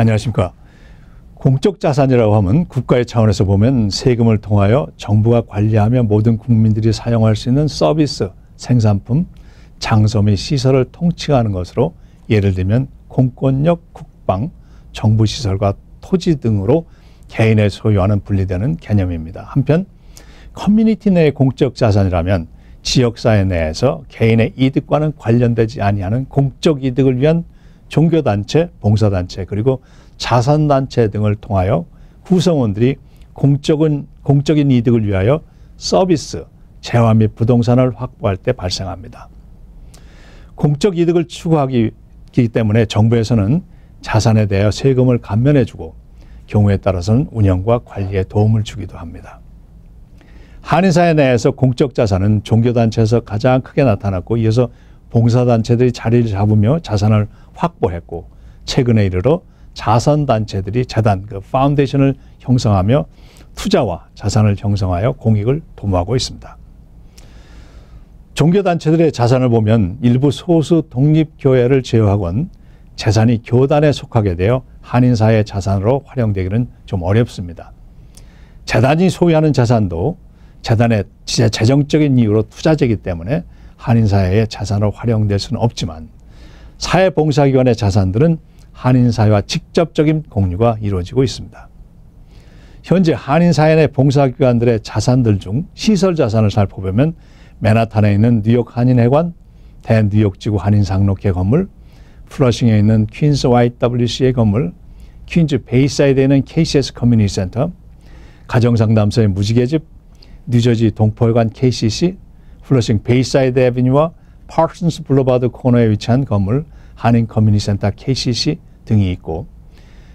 안녕하십니까. 공적 자산이라고 하면 국가의 차원에서 보면 세금을 통하여 정부가 관리하며 모든 국민들이 사용할 수 있는 서비스, 생산품, 장소 및 시설을 통칭하는 것으로 예를 들면 공권력, 국방, 정부시설과 토지 등으로 개인의 소유와는 분리되는 개념입니다. 한편 커뮤니티 내의 공적 자산이라면 지역사회 내에서 개인의 이득과는 관련되지 아니하는 공적 이득을 위한 종교단체, 봉사단체, 그리고 자선단체 등을 통하여 구성원들이 공적인 이득을 위하여 서비스, 재화 및 부동산을 확보할 때 발생합니다. 공적 이득을 추구하기 때문에 정부에서는 자산에 대하여 세금을 감면해주고 경우에 따라서는 운영과 관리에 도움을 주기도 합니다. 한인사회 내에서 공적 자산은 종교단체에서 가장 크게 나타났고 이어서 봉사단체들이 자리를 잡으며 자산을 확보했고 최근에 이르러 자선단체들이 재단, 파운데이션을 형성하며 투자와 자산을 형성하여 공익을 도모하고 있습니다. 종교단체들의 자산을 보면 일부 소수 독립교회를 제외하고는 재산이 교단에 속하게 되어 한인사회의 자산으로 활용되기는 좀 어렵습니다. 재단이 소유하는 자산도 재단의 재정적인 이유로 투자되기 때문에 한인사회의 자산으로 활용될 수는 없지만 사회봉사기관의 자산들은 한인사회와 직접적인 공유가 이루어지고 있습니다. 현재 한인사회 내 봉사기관들의 자산들 중 시설 자산을 살펴보면 맨하탄에 있는 뉴욕 한인회관, 대뉴욕지구 한인상록회 건물, 플러싱에 있는 퀸스 YWCA 건물, 퀸즈 베이사이드에 있는 KCS 커뮤니티 센터, 가정상담소의 무지개집, 뉴저지 동포회관 KCC, 플러싱 베이사이드 애비뉴와 파슨스 블루바드 코너에 위치한 건물 한인 커뮤니티 센터 KCC 등이 있고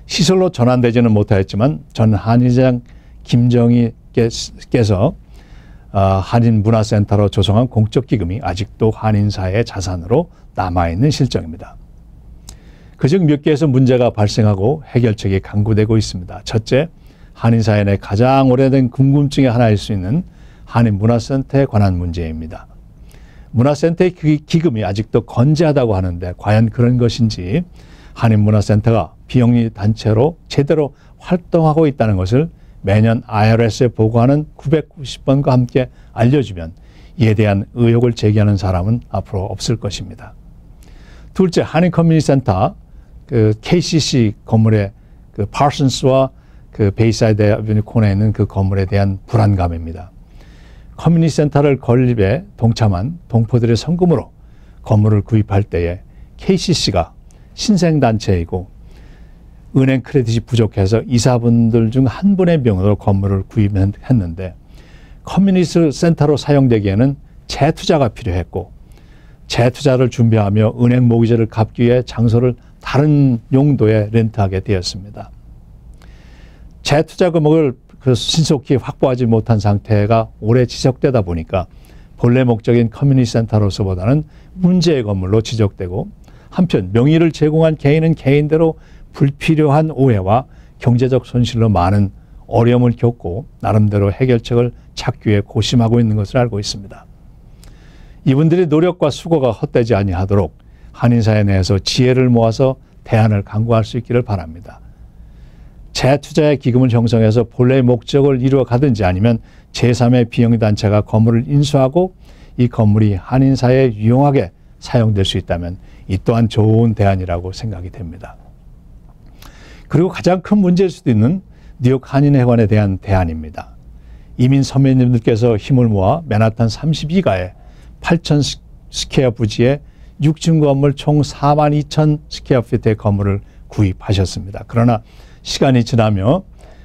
시설로 전환되지는 못하였지만 전 한인장 김정희께서 한인 문화센터로 조성한 공적기금이 아직도 한인사회의 자산으로 남아있는 실정입니다. 그중 몇 개에서 문제가 발생하고 해결책이 강구되고 있습니다. 첫째, 한인사회 내 가장 오래된 궁금증의 하나일 수 있는 한인 문화센터에 관한 문제입니다. 문화센터의 기금이 아직도 건재하다고 하는데 과연 그런 것인지 한인 문화센터가 비영리 단체로 제대로 활동하고 있다는 것을 매년 IRS에 보고하는 990번과 함께 알려주면 이에 대한 의혹을 제기하는 사람은 앞으로 없을 것입니다. 둘째, 한인 커뮤니티 센터 KCC 건물의 파슨스와 베이사이드 애비뉴 코너에 있는 그 건물에 대한 불안감입니다. 커뮤니티 센터를 건립에 동참한 동포들의 성금으로 건물을 구입할 때에 KCC가 신생단체이고 은행 크레딧이 부족해서 이사분들 중 한 분의 명의로 건물을 구입했는데 커뮤니티 센터로 사용되기에는 재투자가 필요했고 재투자를 준비하며 은행 모기지를 갚기 위해 장소를 다른 용도에 렌트하게 되었습니다. 재투자 금액을 신속히 확보하지 못한 상태가 오래 지속되다 보니까 본래 목적인 커뮤니티 센터로서보다는 문제의 건물로 지적되고 한편 명의를 제공한 개인은 개인대로 불필요한 오해와 경제적 손실로 많은 어려움을 겪고 나름대로 해결책을 찾기 위해 고심하고 있는 것을 알고 있습니다. 이분들의 노력과 수고가 헛되지 아니하도록 한인사회 내에서 지혜를 모아서 대안을 강구할 수 있기를 바랍니다. 재투자의 기금을 형성해서 본래의 목적을 이루어 가든지 아니면 제3의 비영리단체가 건물을 인수하고 이 건물이 한인사회에 유용하게 사용될 수 있다면 이 또한 좋은 대안이라고 생각이 됩니다. 그리고 가장 큰 문제일 수도 있는 뉴욕 한인회관에 대한 대안입니다. 이민 선배님들께서 힘을 모아 맨하탄 32가에 8,000 스퀘어 부지의 6층 건물 총 42,000 스퀘어 피트의 건물을 구입하셨습니다. 그러나 시간이 지나며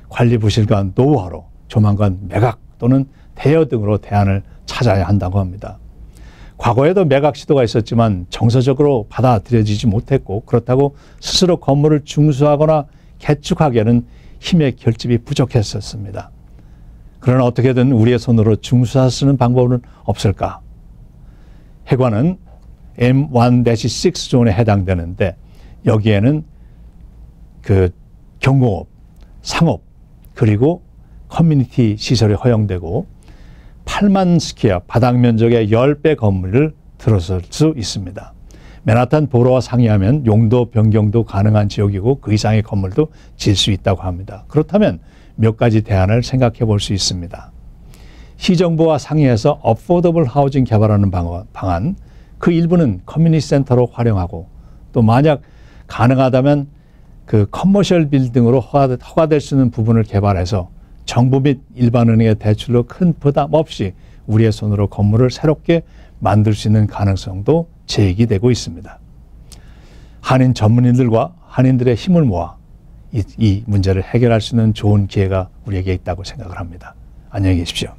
관리 부실과 노후화로 조만간 매각 또는 대여 등으로 대안을 찾아야 한다고 합니다. 과거에도 매각 시도가 있었지만 정서적으로 받아들여지지 못했고 그렇다고 스스로 건물을 중수하거나 개축하기에는 힘의 결집이 부족했었습니다. 그러나 어떻게든 우리의 손으로 중수할 수 있는 방법은 없을까? 해관은 M1-6 존에 해당되는데 여기에는 경공업, 상업, 그리고 커뮤니티 시설이 허용되고 8만 스퀘어 바닥 면적의 10배 건물을 들어설 수 있습니다. 맨하탄 보로와 상의하면 용도 변경도 가능한 지역이고 그 이상의 건물도 지을 수 있다고 합니다. 그렇다면 몇 가지 대안을 생각해 볼 수 있습니다. 시정부와 상의해서 어포더블 하우징 개발하는 방안, 그 일부는 커뮤니티 센터로 활용하고 또 만약 가능하다면 그 커머셜 빌딩으로 허가될 수 있는 부분을 개발해서 정부 및 일반은행의 대출로 큰 부담 없이 우리의 손으로 건물을 새롭게 만들 수 있는 가능성도 제기되고 있습니다. 한인 전문인들과 한인들의 힘을 모아 이 문제를 해결할 수 있는 좋은 기회가 우리에게 있다고 생각을 합니다. 안녕히 계십시오.